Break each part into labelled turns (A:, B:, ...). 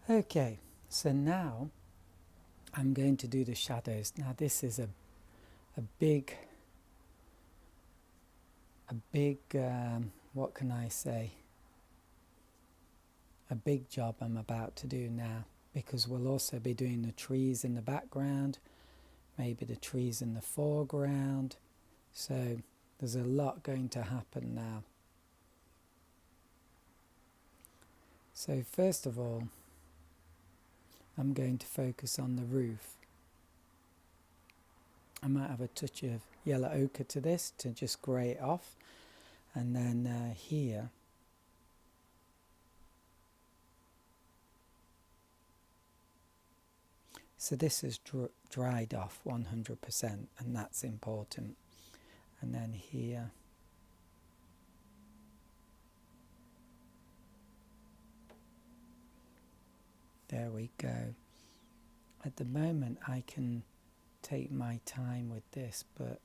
A: Okay, so now I'm going to do the shadows. Now this is a big, what can I say? A big job I'm about to do now, because we'll also be doing the trees in the background, maybe the trees in the foreground. So there's a lot going to happen now. So first of all, I'm going to focus on the roof. I might have a touch of yellow ochre to this to just grey it off. And then here, so this is dried off 100%, and that's important. And then here, there we go. At the moment I can take my time with this, but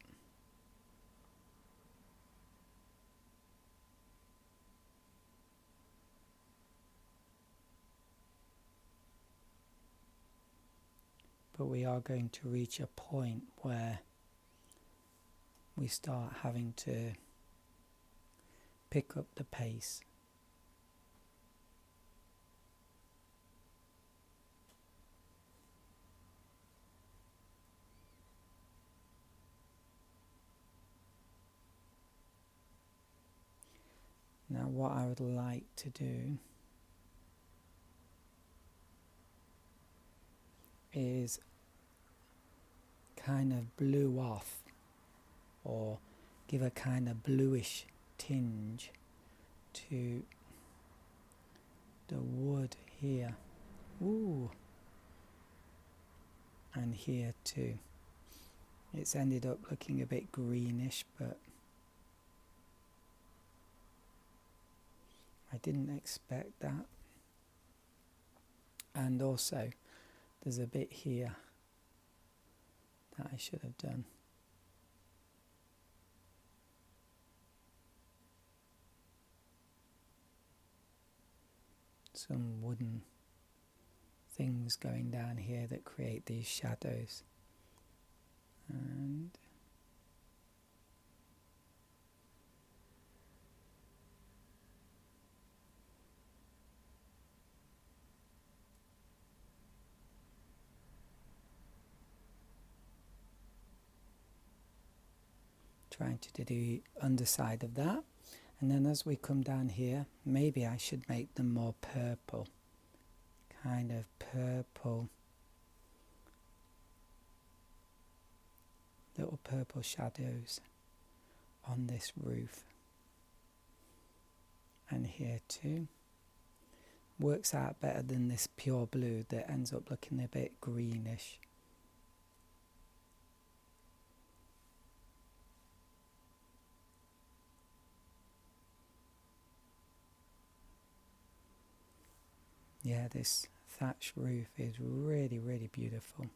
A: we are going to reach a point where we start having to pick up the pace. Now what I would like to do is kind of blue off, or give a kind of bluish tinge to the wood here. Ooh. And here too. It's ended up looking a bit greenish, but I didn't expect that. And also there's a bit here that I should have done. Some wooden things going down here that create these shadows. And trying to do the underside of that. And then as we come down here, maybe I should make them more purple. Kind of purple. Little purple shadows on this roof. And here too. Works out better than this pure blue that ends up looking a bit greenish. Yeah, this thatch roof is really, really beautiful.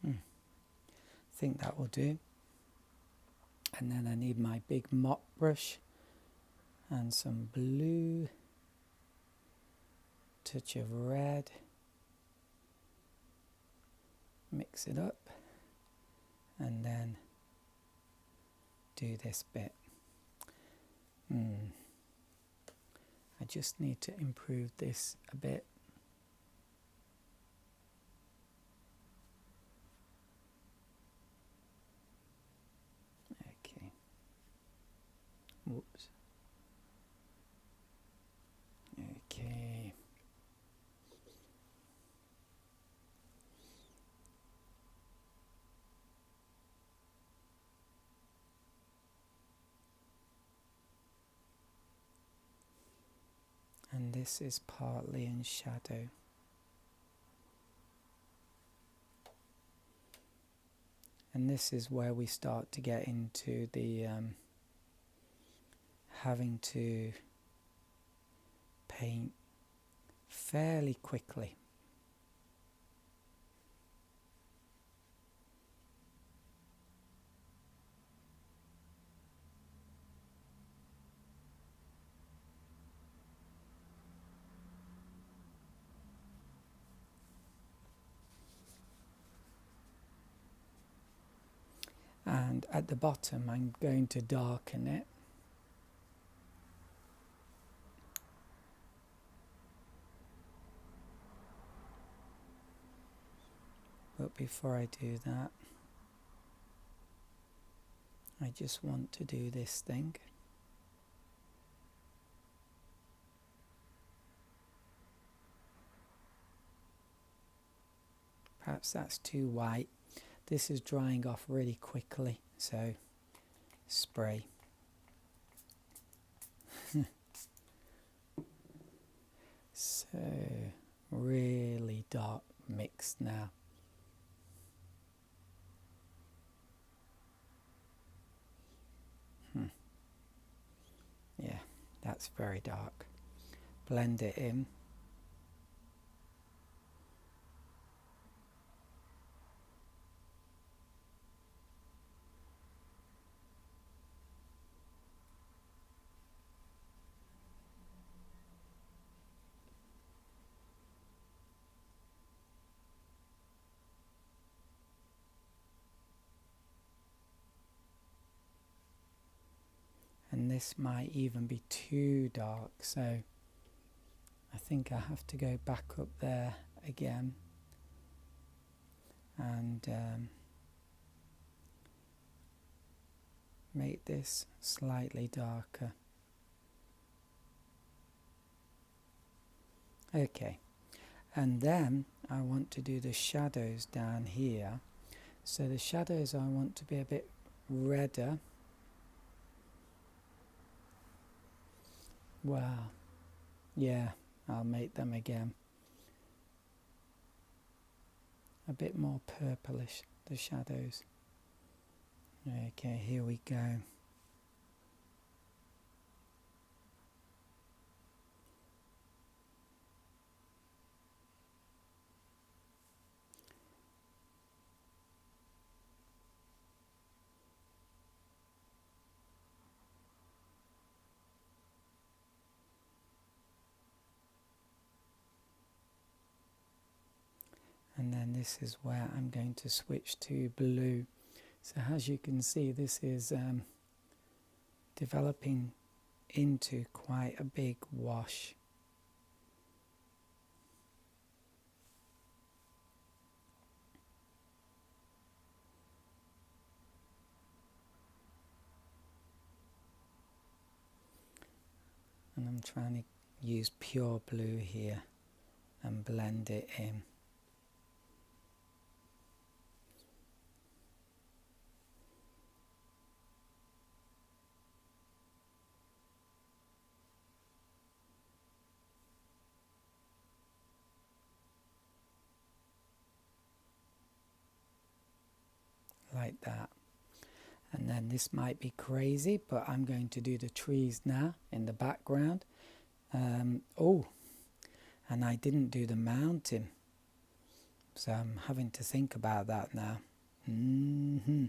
A: I think that will do. And then I need my big mop brush and some blue, touch of red, mix it up, and then do this bit. I just need to improve this a bit. Okay. Whoops. Okay. And this is partly in shadow. And this is where we start to get into the having to paint fairly quickly. And at the bottom I'm going to darken it. But before I do that, I just want to do this thing. Perhaps that's too white. This is drying off really quickly, so spray. So really dark mixed now. Yeah, that's very dark. Blend it in. And this might even be too dark, so I think I have to go back up there again and make this slightly darker. Okay, and then I want to do the shadows down here. So the shadows I want to be a bit redder. Wow, yeah, I'll make them again. A bit more purplish, the shadows. Okay, here we go. And then this is where I'm going to switch to blue. So as you can see, this is developing into quite a big wash. And I'm trying to use pure blue here and blend it in. Like that. And then this might be crazy, but I'm going to do the trees now in the background. Oh, and I didn't do the mountain, so I'm having to think about that now. I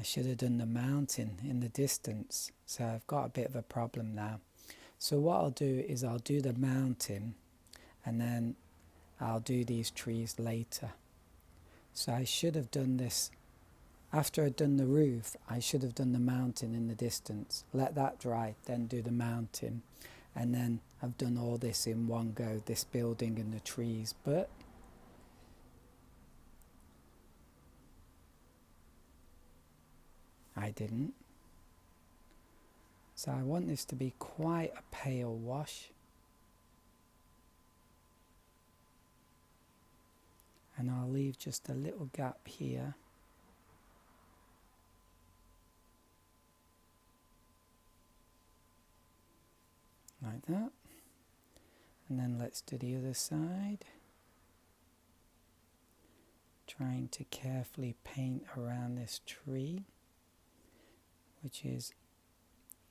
A: should have done the mountain in the distance, so I've got a bit of a problem now. So what I'll do is I'll do the mountain and then I'll do these trees later. So I should have done this after I'd done the roof. I should have done the mountain in the distance, let that dry, then do the mountain, and then I've done all this in one go, this building and the trees. But I didn't. So I want this to be quite a pale wash. And I'll leave just a little gap here. Like that. And then let's do the other side. Trying to carefully paint around this tree, which is,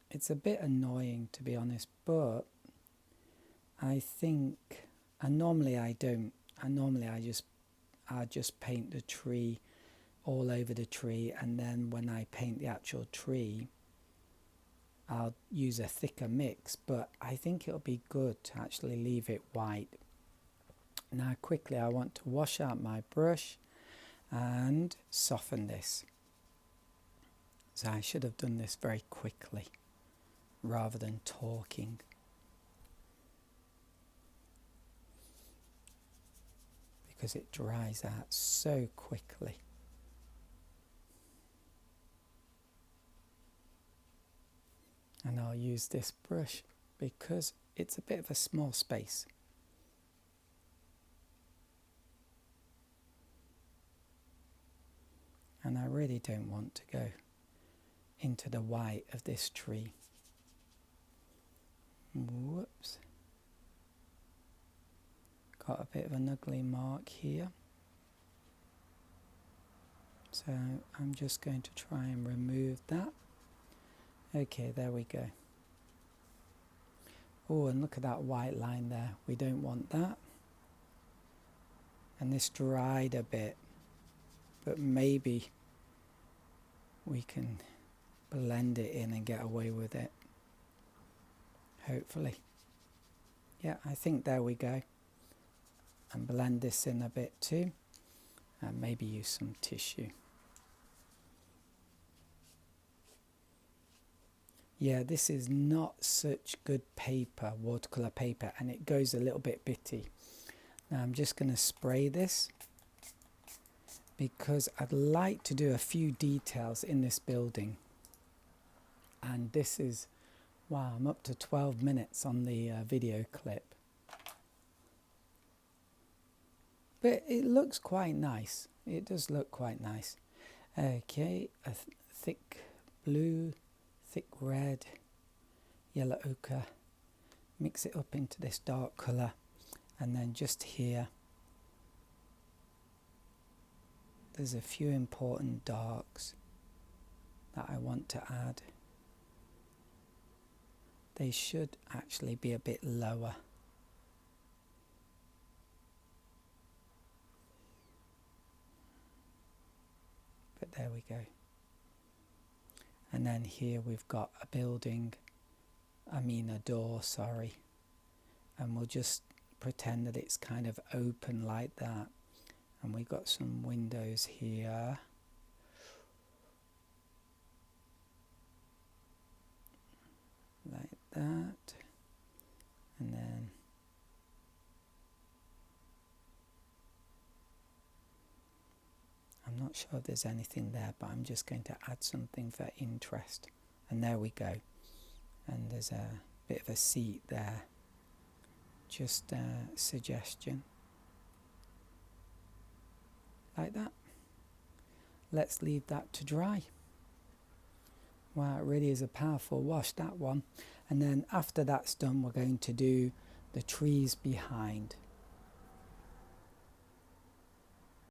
A: it's a bit annoying to be honest, but I think, and normally I don't, and normally I just paint the tree all over the tree, and then when I paint the actual tree I'll use a thicker mix, but I think it'll be good to actually leave it white. Now quickly I want to wash out my brush and soften this. So I should have done this very quickly rather than talking. Because it dries out so quickly. And I'll use this brush because it's a bit of a small space. And I really don't want to go into the white of this tree. Whoops. Got a bit of an ugly mark here. So I'm just going to try and remove that. Okay, there we go. Oh, and look at that white line there. We don't want that. And this dried a bit, but maybe we can blend it in and get away with it. Hopefully. Yeah, I think there we go. And blend this in a bit too. And maybe use some tissue. Yeah, this is not such good paper, watercolour paper, and it goes a little bit bitty. Now I'm just going to spray this because I'd like to do a few details in this building. And this is, wow, I'm up to 12 minutes on the video clip. But it looks quite nice. It does look quite nice. Okay, a thick blue, thick red, yellow ochre. Mix it up into this dark colour. And then just here, there's a few important darks that I want to add. They should actually be a bit lower. But there we go. And then here we've got a building, a door, sorry. And we'll just pretend that it's kind of open like that. And we've got some windows here. Like that. And then I'm not sure if there's anything there, but I'm just going to add something for interest. And there we go. And there's a bit of a seat there. Just a suggestion. Like that. Let's leave that to dry. Wow, it really is a powerful wash, that one. And then after that's done, we're going to do the trees behind.